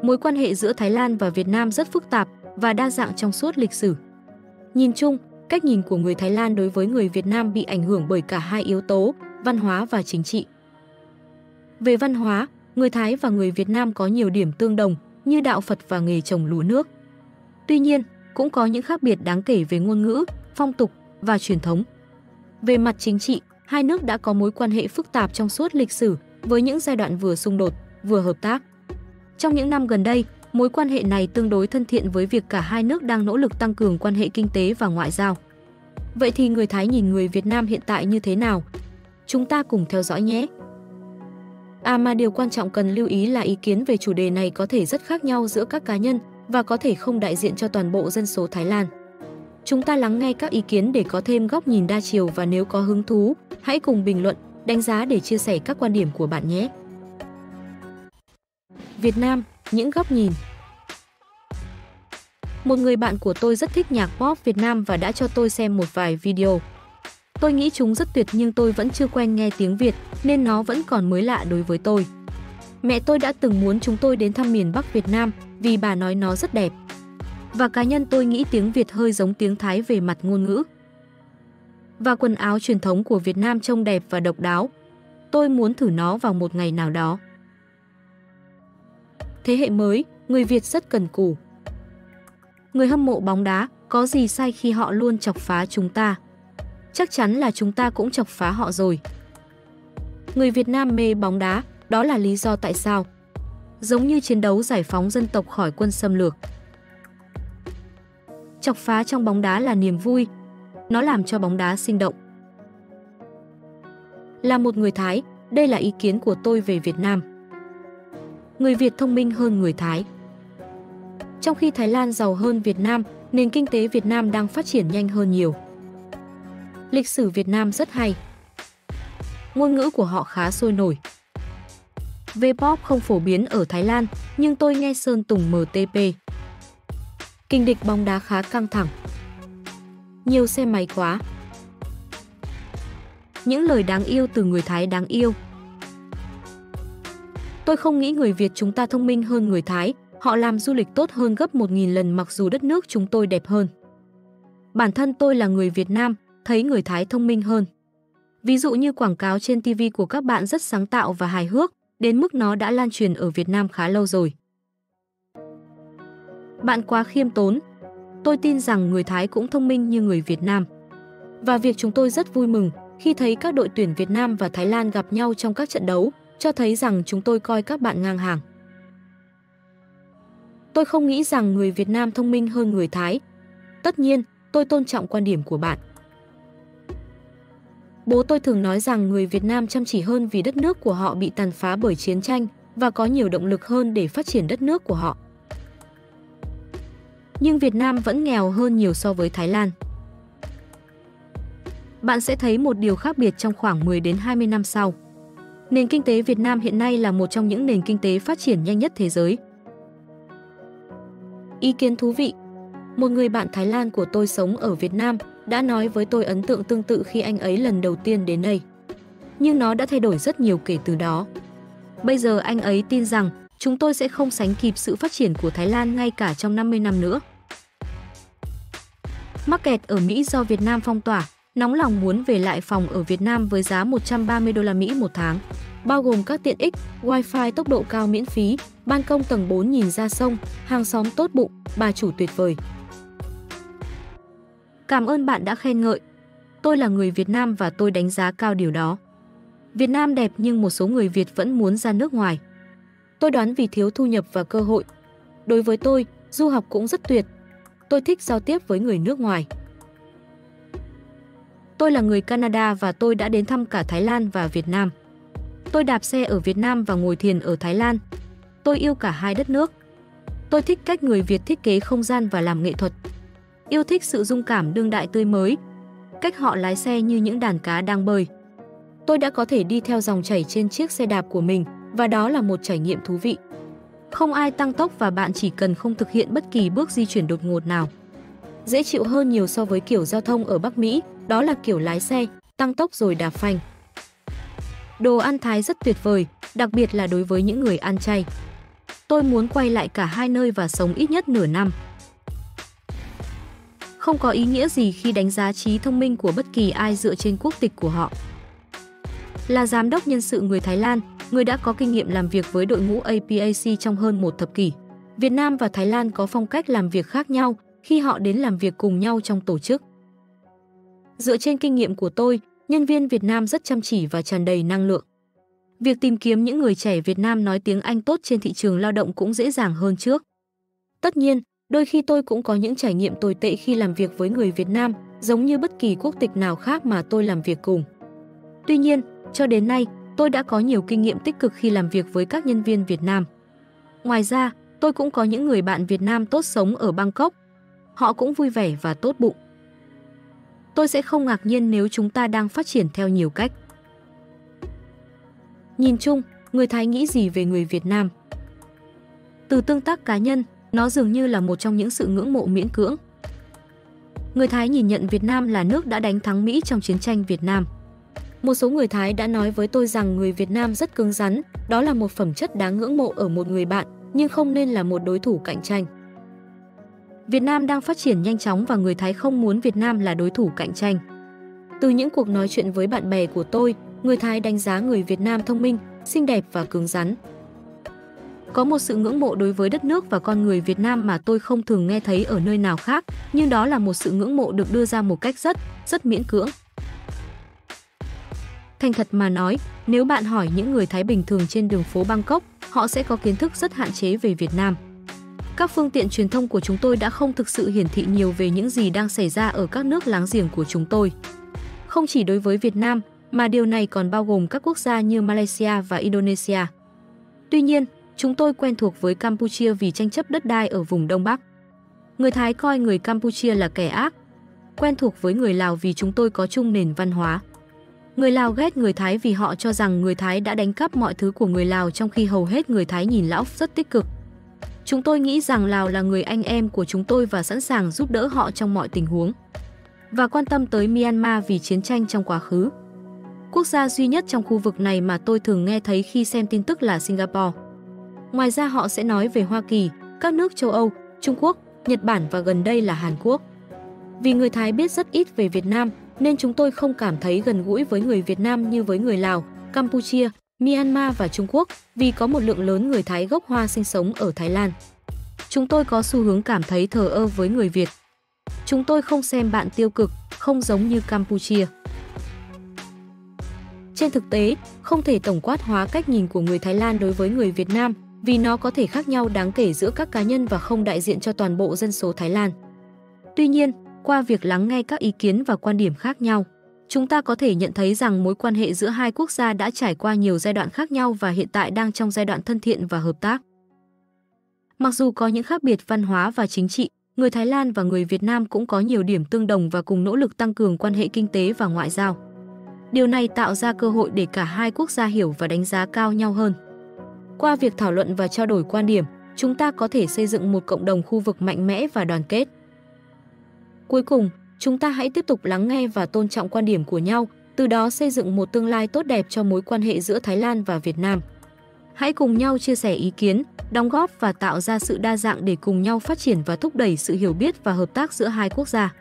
Mối quan hệ giữa Thái Lan và Việt Nam rất phức tạp và đa dạng trong suốt lịch sử. Nhìn chung, cách nhìn của người Thái Lan đối với người Việt Nam bị ảnh hưởng bởi cả hai yếu tố, văn hóa và chính trị. Về văn hóa, người Thái và người Việt Nam có nhiều điểm tương đồng như đạo Phật và nghề trồng lúa nước. Tuy nhiên, cũng có những khác biệt đáng kể về ngôn ngữ, phong tục và truyền thống. Về mặt chính trị, hai nước đã có mối quan hệ phức tạp trong suốt lịch sử với những giai đoạn vừa xung đột, vừa hợp tác. Trong những năm gần đây, mối quan hệ này tương đối thân thiện với việc cả hai nước đang nỗ lực tăng cường quan hệ kinh tế và ngoại giao. Vậy thì người Thái nhìn người Việt Nam hiện tại như thế nào? Chúng ta cùng theo dõi nhé! Mà điều quan trọng cần lưu ý là ý kiến về chủ đề này có thể rất khác nhau giữa các cá nhân và có thể không đại diện cho toàn bộ dân số Thái Lan. Chúng ta lắng nghe các ý kiến để có thêm góc nhìn đa chiều và nếu có hứng thú, hãy cùng bình luận, đánh giá để chia sẻ các quan điểm của bạn nhé! Việt Nam, những góc nhìn. Một người bạn của tôi rất thích nhạc pop Việt Nam và đã cho tôi xem một vài video. Tôi nghĩ chúng rất tuyệt nhưng tôi vẫn chưa quen nghe tiếng Việt nên nó vẫn còn mới lạ đối với tôi. Mẹ tôi đã từng muốn chúng tôi đến thăm miền Bắc Việt Nam vì bà nói nó rất đẹp. Và cá nhân tôi nghĩ tiếng Việt hơi giống tiếng Thái về mặt ngôn ngữ. Và quần áo truyền thống của Việt Nam trông đẹp và độc đáo. Tôi muốn thử nó vào một ngày nào đó. Thế hệ mới, người Việt rất cần cù. Người hâm mộ bóng đá, có gì sai khi họ luôn chọc phá chúng ta? Chắc chắn là chúng ta cũng chọc phá họ rồi. Người Việt Nam mê bóng đá, đó là lý do tại sao. Giống như chiến đấu giải phóng dân tộc khỏi quân xâm lược. Chọc phá trong bóng đá là niềm vui. Nó làm cho bóng đá sinh động. Là một người Thái, đây là ý kiến của tôi về Việt Nam. Người Việt thông minh hơn người Thái. Trong khi Thái Lan giàu hơn Việt Nam, nền kinh tế Việt Nam đang phát triển nhanh hơn nhiều. Lịch sử Việt Nam rất hay. Ngôn ngữ của họ khá sôi nổi. V-pop không phổ biến ở Thái Lan, nhưng tôi nghe Sơn Tùng MTP. Kình địch bóng đá khá căng thẳng. Nhiều xe máy quá. Những lời đáng yêu từ người Thái đáng yêu. Tôi không nghĩ người Việt chúng ta thông minh hơn người Thái, họ làm du lịch tốt hơn gấp 1000 lần mặc dù đất nước chúng tôi đẹp hơn. Bản thân tôi là người Việt Nam, thấy người Thái thông minh hơn. Ví dụ như quảng cáo trên TV của các bạn rất sáng tạo và hài hước, đến mức nó đã lan truyền ở Việt Nam khá lâu rồi. Bạn quá khiêm tốn. Tôi tin rằng người Thái cũng thông minh như người Việt Nam. Và việc chúng tôi rất vui mừng khi thấy các đội tuyển Việt Nam và Thái Lan gặp nhau trong các trận đấu, cho thấy rằng chúng tôi coi các bạn ngang hàng. Tôi không nghĩ rằng người Việt Nam thông minh hơn người Thái. Tất nhiên, tôi tôn trọng quan điểm của bạn. Bố tôi thường nói rằng người Việt Nam chăm chỉ hơn vì đất nước của họ bị tàn phá bởi chiến tranh và có nhiều động lực hơn để phát triển đất nước của họ. Nhưng Việt Nam vẫn nghèo hơn nhiều so với Thái Lan. Bạn sẽ thấy một điều khác biệt trong khoảng 10 đến 20 năm sau. Nền kinh tế Việt Nam hiện nay là một trong những nền kinh tế phát triển nhanh nhất thế giới. Ý kiến thú vị. Một người bạn Thái Lan của tôi sống ở Việt Nam đã nói với tôi ấn tượng tương tự khi anh ấy lần đầu tiên đến đây. Nhưng nó đã thay đổi rất nhiều kể từ đó. Bây giờ anh ấy tin rằng chúng tôi sẽ không sánh kịp sự phát triển của Thái Lan ngay cả trong 50 năm nữa. Mắc kẹt ở Mỹ do Việt Nam phong tỏa, nóng lòng muốn về lại phòng ở Việt Nam với giá 130 đô la Mỹ một tháng, bao gồm các tiện ích, wifi tốc độ cao miễn phí, ban công tầng 4 nhìn ra sông, hàng xóm tốt bụng, bà chủ tuyệt vời. Cảm ơn bạn đã khen ngợi. Tôi là người Việt Nam và tôi đánh giá cao điều đó. Việt Nam đẹp nhưng một số người Việt vẫn muốn ra nước ngoài. Tôi đoán vì thiếu thu nhập và cơ hội. Đối với tôi, du học cũng rất tuyệt. Tôi thích giao tiếp với người nước ngoài. Tôi là người Canada và tôi đã đến thăm cả Thái Lan và Việt Nam. Tôi đạp xe ở Việt Nam và ngồi thiền ở Thái Lan. Tôi yêu cả hai đất nước. Tôi thích cách người Việt thiết kế không gian và làm nghệ thuật. Yêu thích sự dung cảm đương đại tươi mới. Cách họ lái xe như những đàn cá đang bơi. Tôi đã có thể đi theo dòng chảy trên chiếc xe đạp của mình và đó là một trải nghiệm thú vị. Không ai tăng tốc và bạn chỉ cần không thực hiện bất kỳ bước di chuyển đột ngột nào. Dễ chịu hơn nhiều so với kiểu giao thông ở Bắc Mỹ, đó là kiểu lái xe, tăng tốc rồi đạp phanh. Đồ ăn Thái rất tuyệt vời, đặc biệt là đối với những người ăn chay. Tôi muốn quay lại cả hai nơi và sống ít nhất nửa năm. Không có ý nghĩa gì khi đánh giá trí thông minh của bất kỳ ai dựa trên quốc tịch của họ. Là giám đốc nhân sự người Thái Lan, người đã có kinh nghiệm làm việc với đội ngũ APAC trong hơn một thập kỷ, Việt Nam và Thái Lan có phong cách làm việc khác nhau khi họ đến làm việc cùng nhau trong tổ chức. Dựa trên kinh nghiệm của tôi, nhân viên Việt Nam rất chăm chỉ và tràn đầy năng lượng. Việc tìm kiếm những người trẻ Việt Nam nói tiếng Anh tốt trên thị trường lao động cũng dễ dàng hơn trước. Tất nhiên, đôi khi tôi cũng có những trải nghiệm tồi tệ khi làm việc với người Việt Nam, giống như bất kỳ quốc tịch nào khác mà tôi làm việc cùng. Tuy nhiên, cho đến nay, tôi đã có nhiều kinh nghiệm tích cực khi làm việc với các nhân viên Việt Nam. Ngoài ra, tôi cũng có những người bạn Việt Nam tốt sống ở Bangkok. Họ cũng vui vẻ và tốt bụng. Tôi sẽ không ngạc nhiên nếu chúng ta đang phát triển theo nhiều cách. Nhìn chung, người Thái nghĩ gì về người Việt Nam? Từ tương tác cá nhân, nó dường như là một trong những sự ngưỡng mộ miễn cưỡng. Người Thái nhìn nhận Việt Nam là nước đã đánh thắng Mỹ trong chiến tranh Việt Nam. Một số người Thái đã nói với tôi rằng người Việt Nam rất cứng rắn, đó là một phẩm chất đáng ngưỡng mộ ở một người bạn, nhưng không nên là một đối thủ cạnh tranh. Việt Nam đang phát triển nhanh chóng và người Thái không muốn Việt Nam là đối thủ cạnh tranh. Từ những cuộc nói chuyện với bạn bè của tôi, người Thái đánh giá người Việt Nam thông minh, xinh đẹp và cứng rắn. Có một sự ngưỡng mộ đối với đất nước và con người Việt Nam mà tôi không thường nghe thấy ở nơi nào khác, nhưng đó là một sự ngưỡng mộ được đưa ra một cách rất miễn cưỡng. Thành thật mà nói, nếu bạn hỏi những người Thái bình thường trên đường phố Bangkok, họ sẽ có kiến thức rất hạn chế về Việt Nam. Các phương tiện truyền thông của chúng tôi đã không thực sự hiển thị nhiều về những gì đang xảy ra ở các nước láng giềng của chúng tôi. Không chỉ đối với Việt Nam, mà điều này còn bao gồm các quốc gia như Malaysia và Indonesia. Tuy nhiên, chúng tôi quen thuộc với Campuchia vì tranh chấp đất đai ở vùng Đông Bắc. Người Thái coi người Campuchia là kẻ ác. Quen thuộc với người Lào vì chúng tôi có chung nền văn hóa. Người Lào ghét người Thái vì họ cho rằng người Thái đã đánh cắp mọi thứ của người Lào, trong khi hầu hết người Thái nhìn Lão rất tích cực. Chúng tôi nghĩ rằng Lào là người anh em của chúng tôi và sẵn sàng giúp đỡ họ trong mọi tình huống. Và quan tâm tới Myanmar vì chiến tranh trong quá khứ. Quốc gia duy nhất trong khu vực này mà tôi thường nghe thấy khi xem tin tức là Singapore. Ngoài ra họ sẽ nói về Hoa Kỳ, các nước châu Âu, Trung Quốc, Nhật Bản và gần đây là Hàn Quốc. Vì người Thái biết rất ít về Việt Nam, nên chúng tôi không cảm thấy gần gũi với người Việt Nam như với người Lào, Campuchia, Myanmar và Trung Quốc, vì có một lượng lớn người Thái gốc Hoa sinh sống ở Thái Lan. Chúng tôi có xu hướng cảm thấy thờ ơ với người Việt. Chúng tôi không xem bạn tiêu cực, không giống như Campuchia. Trên thực tế, không thể tổng quát hóa cách nhìn của người Thái Lan đối với người Việt Nam, vì nó có thể khác nhau đáng kể giữa các cá nhân và không đại diện cho toàn bộ dân số Thái Lan. Tuy nhiên, qua việc lắng nghe các ý kiến và quan điểm khác nhau, chúng ta có thể nhận thấy rằng mối quan hệ giữa hai quốc gia đã trải qua nhiều giai đoạn khác nhau và hiện tại đang trong giai đoạn thân thiện và hợp tác. Mặc dù có những khác biệt văn hóa và chính trị, người Thái Lan và người Việt Nam cũng có nhiều điểm tương đồng và cùng nỗ lực tăng cường quan hệ kinh tế và ngoại giao. Điều này tạo ra cơ hội để cả hai quốc gia hiểu và đánh giá cao nhau hơn. Qua việc thảo luận và trao đổi quan điểm, chúng ta có thể xây dựng một cộng đồng khu vực mạnh mẽ và đoàn kết. Cuối cùng, chúng ta hãy tiếp tục lắng nghe và tôn trọng quan điểm của nhau, từ đó xây dựng một tương lai tốt đẹp cho mối quan hệ giữa Thái Lan và Việt Nam. Hãy cùng nhau chia sẻ ý kiến, đóng góp và tạo ra sự đa dạng để cùng nhau phát triển và thúc đẩy sự hiểu biết và hợp tác giữa hai quốc gia.